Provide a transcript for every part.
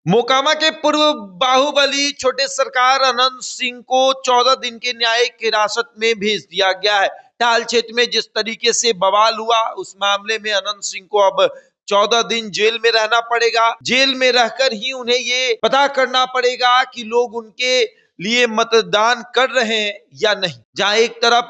मोकामा के पूर्व बाहुबली छोटे सरकार अनंत सिंह को 14 दिन के न्यायिक हिरासत में भेज दिया गया है। टाल क्षेत्र में जिस तरीके से बवाल हुआ, उस मामले में अनंत सिंह को अब 14 दिन जेल में रहना पड़ेगा। जेल में रहकर ही उन्हें ये पता करना पड़ेगा कि लोग उनके लिए मतदान कर रहे हैं या नहीं। जहां एक तरफ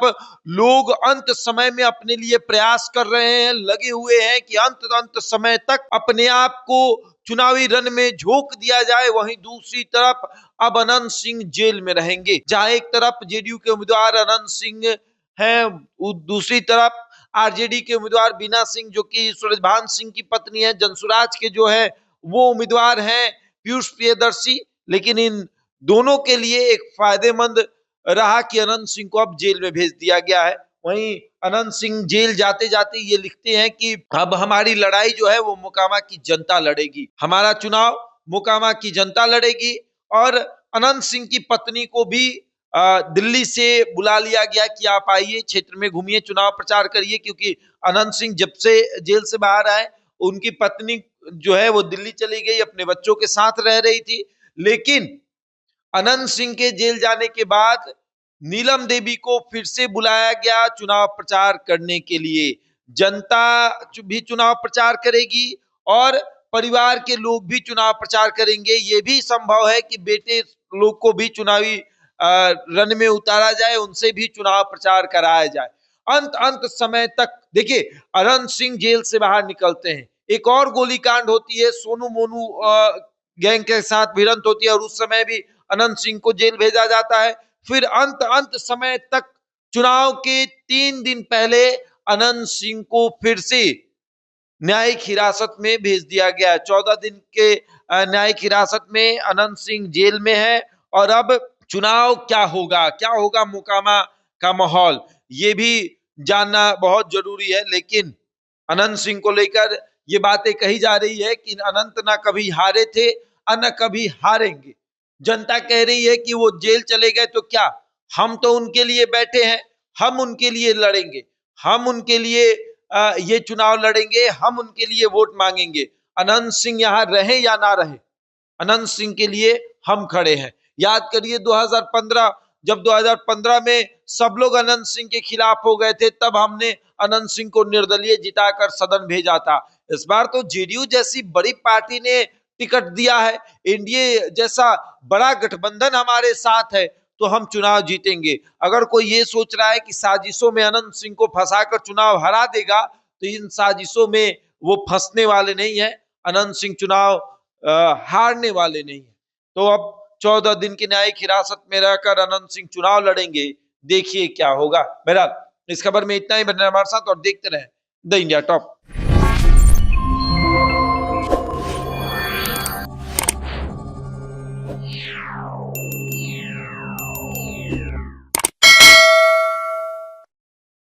लोग अंत समय में अपने लिए प्रयास कर रहे हैं, लगे हुए हैं कि अंत समय तक अपने आप को चुनावी रण में झोंक दिया जाए, वहीं दूसरी तरफ अब अनंत सिंह जेल में रहेंगे। जहां एक तरफ जेडीयू के उम्मीदवार अनंत सिंह हैं, दूसरी तरफ आरजेडी के उम्मीदवार बीना सिंह, जो कि सूरजभान सिंह की पत्नी है, जनसुराज के जो है वो उम्मीदवार हैं पीयूष प्रियदर्शी। लेकिन इन दोनों के लिए एक फायदेमंद रहा कि अनंत सिंह को अब जेल में भेज दिया गया है। वहीं अनंत सिंह जेल जाते जाते ये लिखते हैं कि अब हमारी लड़ाई जो है वो मोकामा की जनता लड़ेगी, हमारा चुनाव मोकामा की जनता लड़ेगी। और अनंत सिंह की पत्नी को भी दिल्ली से बुला लिया गया कि आप आइए, क्षेत्र में घूमिए, चुनाव प्रचार करिए, क्योंकि अनंत सिंह जब से जेल से बाहर आए उनकी पत्नी जो है वो दिल्ली चली गई, अपने बच्चों के साथ रह रही थी। लेकिन अनंत सिंह के जेल जाने के बाद नीलम देवी को फिर से बुलाया गया चुनाव प्रचार करने के लिए। जनता भी चुनाव प्रचार करेगी और परिवार के लोग भी चुनाव प्रचार करेंगे। ये भी संभव है कि बेटे लोग को भी चुनावी रण में उतारा जाए, उनसे भी चुनाव प्रचार कराया जाए। अंत समय तक देखिए, अनंत सिंह जेल से बाहर निकलते हैं, एक और गोलीकांड होती है, सोनू मोनू गैंग के साथ भिड़ंत होती है और उस समय भी अनंत सिंह को जेल भेजा जाता है। फिर अंत समय तक चुनाव के 3 दिन पहले अनंत सिंह को फिर से न्यायिक हिरासत में भेज दिया गया। 14 दिन के न्यायिक हिरासत में अनंत सिंह जेल में है। और अब चुनाव क्या होगा मोकामा का माहौल, ये भी जानना बहुत जरूरी है। लेकिन अनंत सिंह को लेकर ये बातें कही जा रही है कि अनंत ना कभी हारे थे और न कभी हारेंगे। जनता कह रही है कि वो जेल चले गए तो क्या, हम तो उनके लिए बैठे हैं, हम उनके लिए लड़ेंगे, हम उनके लिए ये चुनाव लड़ेंगे, हम उनके लिए वोट मांगेंगे। अनंत सिंह यहाँ रहे या ना रहे, अनंत सिंह के लिए हम खड़े हैं। याद करिए 2015, जब 2015 में सब लोग अनंत सिंह के खिलाफ हो गए थे, तब हमने अनंत सिंह को निर्दलीय जिताकर सदन भेजा था। इस बार तो जेडीयू जैसी बड़ी पार्टी ने टिकट दिया है, एनडीए जैसा बड़ा गठबंधन हमारे साथ है, तो हम चुनाव जीतेंगे। अगर कोई ये सोच रहा है कि साजिशों में अनंत सिंह को फंसाकर चुनाव हरा देगा, तो इन साजिशों में वो फंसने वाले नहीं है। अनंत सिंह चुनाव हारने वाले नहीं है। तो अब 14 दिन की न्यायिक हिरासत में रहकर अनंत सिंह चुनाव लड़ेंगे, देखिए क्या होगा। बहरहाल इस खबर में इतना ही, बने हमारे साथ और देखते रहें द इंडिया टॉप।